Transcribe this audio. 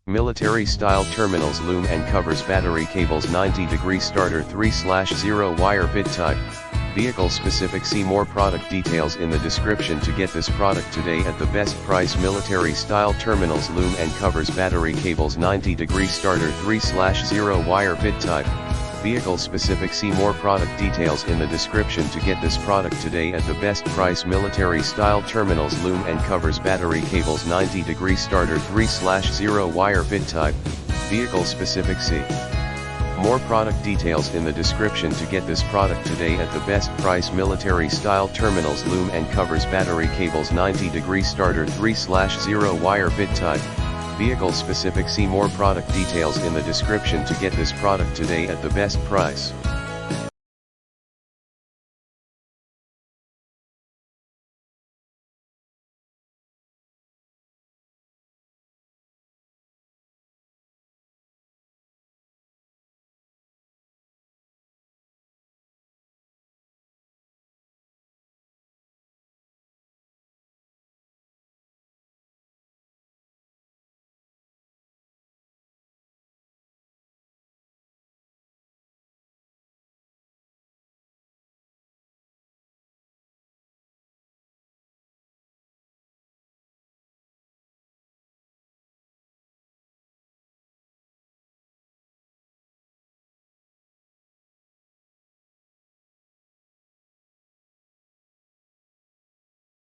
Military style terminals, loom and covers, battery cables, 90° starter 3/0 wire bit type. Vehicle specific. See more product details in the description to get this product today at the best price. Military style terminals, loom and covers, battery cables, 90° starter 3/0 wire bit type. Vehicle specific. See more product details in the description to get this product today at the best price. Military style terminals, loom and covers, battery cables, 90° starter 3/0 wire bit type. Vehicle specific. See more product details in the description to get this product today at the best price. Military style terminals, loom and covers, battery cables, 90° starter 3/0 wire bit type. Vehicle specific. See more product details in the description to get this product today at the best price.